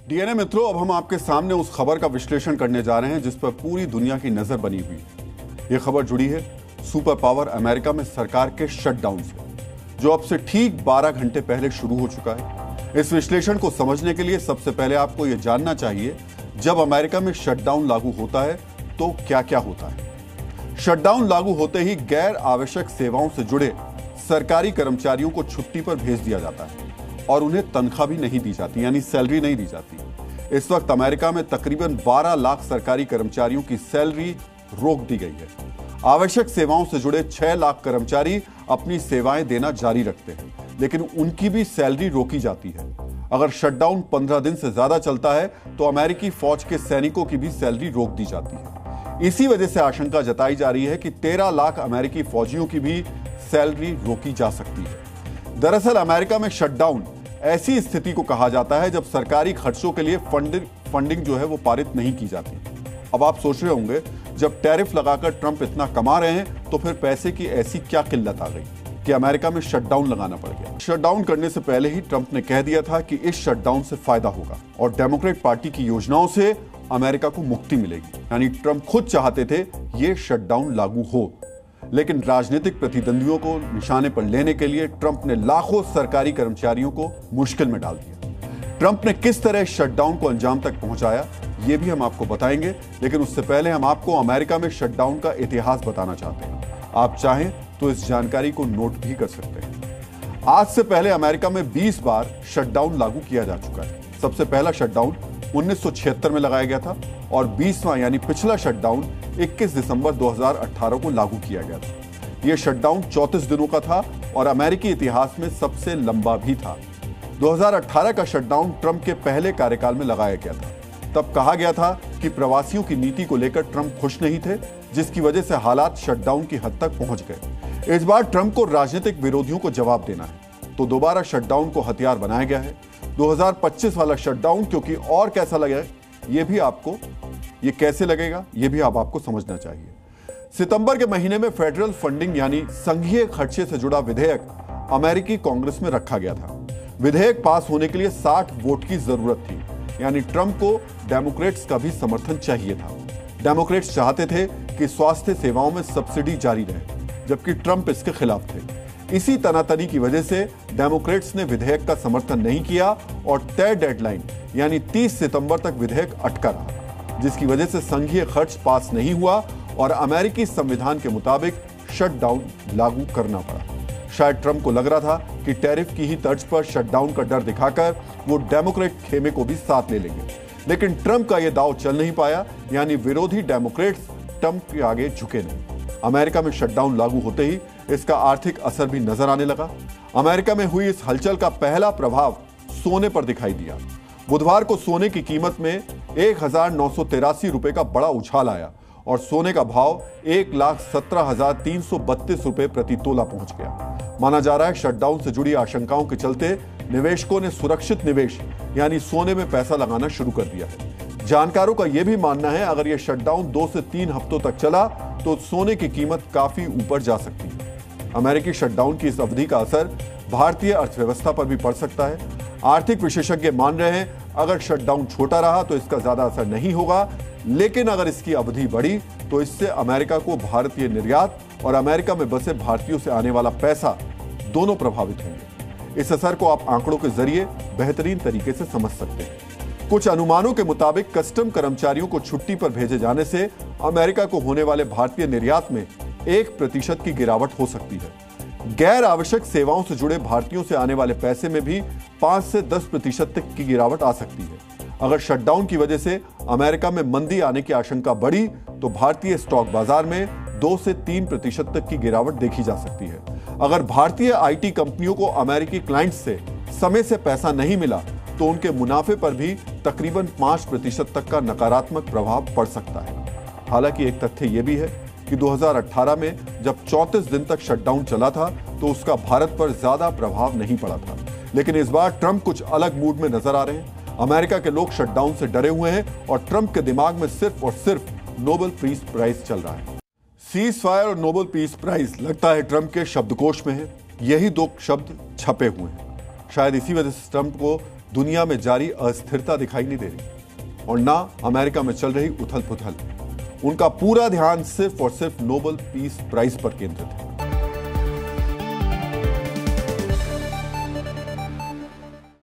DNA मित्रों, अब हम आपके सामने उस खबर का विश्लेषण करने जा रहे हैं जिस पर पूरी दुनिया की नजर बनी हुई है। यह खबर जुड़ी है सुपर पावर अमेरिका में सरकार के शटडाउन से, जो अब से ठीक 12 घंटे पहले शुरू हो चुका है। इस विश्लेषण को समझने के लिए सबसे पहले आपको यह जानना चाहिए, जब अमेरिका में शटडाउन लागू होता है तो क्या क्या होता है। शटडाउन लागू होते ही गैर आवश्यक सेवाओं से जुड़े सरकारी कर्मचारियों को छुट्टी पर भेज दिया जाता है और उन्हें तनख्वाह भी नहीं दी जाती, यानी सैलरी नहीं दी जाती। इस वक्त अमेरिका में तकरीबन 12 लाख सरकारी कर्मचारियों की सैलरी रोक दी गई है। आवश्यक सेवाओं से जुड़े 6 लाख कर्मचारी अपनी सेवाएं देना जारी रखते हैं, लेकिन उनकी भी सैलरी रोकी जाती है। अगर शटडाउन 15 दिन से ज्यादा चलता है तो अमेरिकी फौज के सैनिकों की भी सैलरी रोक दी जाती है। इसी वजह से आशंका जताई जा रही है कि 13 लाख अमेरिकी फौजियों की भी सैलरी रोकी जा सकती है। दरअसल अमेरिका में शटडाउन ऐसी स्थिति को कहा जाता है जब सरकारी खर्चों के लिए फंडिंग जो है वो पारित नहीं की जाती। अब आप सोच रहे होंगे, जब टैरिफ लगाकर ट्रंप इतना कमा रहे हैं तो फिर पैसे की ऐसी क्या किल्लत आ गई कि अमेरिका में शटडाउन लगाना पड़ गया। शटडाउन करने से पहले ही ट्रंप ने कह दिया था कि इस शटडाउन से फायदा होगा और डेमोक्रेट पार्टी की योजनाओं से अमेरिका को मुक्ति मिलेगी। यानी ट्रंप खुद चाहते थे ये शटडाउन लागू हो, लेकिन राजनीतिक प्रतिद्वंदियों को निशाने पर लेने के लिए ट्रंप ने लाखों सरकारी कर्मचारियों को मुश्किल में डाल दिया। ट्रंप ने किस तरह शटडाउन को अंजाम तक पहुंचाया, यह भी हम आपको बताएंगे, लेकिन उससे पहले हम आपको अमेरिका में शटडाउन का इतिहास बताना चाहते हैं। आप चाहें तो इस जानकारी को नोट भी कर सकते हैं। आज से पहले अमेरिका में 20 बार शटडाउन लागू किया जा चुका है। सबसे पहला शटडाउन 1976 में लगाया गया था और 20वां यानी पिछला शटडाउन 21 दिसंबर 2018 को लागू किया गया था। यह शटडाउन 34 दिनों का था और अमेरिकी इतिहास में सबसे लंबा भी था। 2018 का शटडाउन ट्रंप के पहले कार्यकाल में लगाया गया था। तब कहा गया था कि प्रवासियों की नीति को लेकर ट्रंप खुश नहीं थे, जिसकी वजह से हालात शटडाउन की हद तक पहुंच गए। इस बार ट्रंप को राजनीतिक विरोधियों को जवाब देना है, तो दोबारा शटडाउन को हथियार बनाया गया है। 2025 वाला शटडाउन क्योंकि और कैसा लगेगा, ये कैसे लगेगा ये भी आपको समझना चाहिए। सितंबर के महीने में फेडरल फंडिंग यानी संघीय खर्चे से जुड़ा विधेयक अमेरिकी कांग्रेस में रखा गया था। विधेयक पास होने के लिए 60 वोट की जरूरत थी, यानी ट्रंप को डेमोक्रेट्स का भी समर्थन चाहिए था। डेमोक्रेट्स चाहते थे कि स्वास्थ्य सेवाओं में सब्सिडी जारी रहे, जबकि ट्रंप इसके खिलाफ थे। इसी तनातनी की वजह से डेमोक्रेट्स ने विधेयक का समर्थन नहीं किया और तय डेडलाइन यानी 30 सितंबर तक विधेयक अटका रहा, जिसकी वजह से संघीय खर्च पास नहीं हुआ और अमेरिकी संविधान के मुताबिक शटडाउन लागू करना पड़ा। शायद ट्रंप को लग रहा था कि टैरिफ की ही तर्ज पर शटडाउन का डर दिखाकर वो डेमोक्रेट खेमे को भी साथ ले लेंगे, लेकिन ट्रंप का यह दांव चल नहीं पाया, यानी विरोधी डेमोक्रेट्स ट्रंप के आगे झुके नहीं। अमेरिका में शटडाउन लागू होते ही इसका आर्थिक असर भी नजर आने लगा। अमेरिका में हुई इस हलचल का पहला प्रभाव सोने पर दिखाई दिया। बुधवार को सोने की कीमत में 1983 रुपए का बड़ा उछाल आया और सोने का भाव 1,17,332 रुपए प्रति तोला पहुंच गया। माना जा रहा है शटडाउन से जुड़ी आशंकाओं के चलते निवेशकों ने सुरक्षित निवेश यानी सोने में पैसा लगाना शुरू कर दिया है। जानकारों का यह भी मानना है, अगर यह शटडाउन 2 से 3 हफ्तों तक चला तो सोने की कीमत काफी ऊपर जा सकती है। अमेरिकी शटडाउन की इस अवधि का असर भारतीय अर्थव्यवस्था पर भी पड़ सकता है। आर्थिक विशेषज्ञ मान रहे हैं, अगर शटडाउन छोटा रहा तो इसका ज्यादा असर नहीं होगा, लेकिन अगर इसकी अवधि बढ़ी तो इससे अमेरिका को भारतीय निर्यात और अमेरिका में बसे भारतीयों से आने वाला पैसा दोनों प्रभावित होंगे। इस असर को आप आंकड़ों के जरिए बेहतरीन तरीके से समझ सकते हैं। कुछ अनुमानों के मुताबिक कस्टम कर्मचारियों को छुट्टी पर भेजे जाने से अमेरिका को होने वाले भारतीय निर्यात में 1% की गिरावट हो सकती है। गैर आवश्यक सेवाओं से जुड़े भारतीयों से आने वाले पैसे में भी 5 से 10% तक की गिरावट आ सकती है। अगर शटडाउन की वजह से अमेरिका में मंदी आने की आशंका बढ़ी तो भारतीय स्टॉक बाजार में 2 से 3% तक की गिरावट देखी जा सकती है। अगर भारतीय आईटी कंपनियों को अमेरिकी क्लाइंट्स से समय से पैसा नहीं मिला तो उनके मुनाफे पर भी तकरीबन 5% तक का नकारात्मक प्रभाव पड़ सकता है। हालांकि एक तथ्य यह भी है कि 2018 में जब 34 दिन तक शटडाउन चला था तो उसका भारत पर ज्यादा प्रभाव नहीं पड़ा था, लेकिन इस बार ट्रंप कुछ अलग मूड में नजर आ रहे हैं। अमेरिका के लोग शटडाउन से डरे हुए हैं और ट्रंप के दिमाग में सिर्फ और सिर्फ नोबेल पीस प्राइज चल रहा है। सीज फायर और नोबेल पीस प्राइज लगता है ट्रंप के शब्दकोश में है। यही 2 शब्द छपे हुए हैं। शायद इसी वजह से ट्रंप को दुनिया में जारी अस्थिरता दिखाई नहीं दे रही और ना अमेरिका में चल रही उथल पुथल। उनका पूरा ध्यान सिर्फ और सिर्फ नोबेल पीस प्राइज पर केंद्रित है।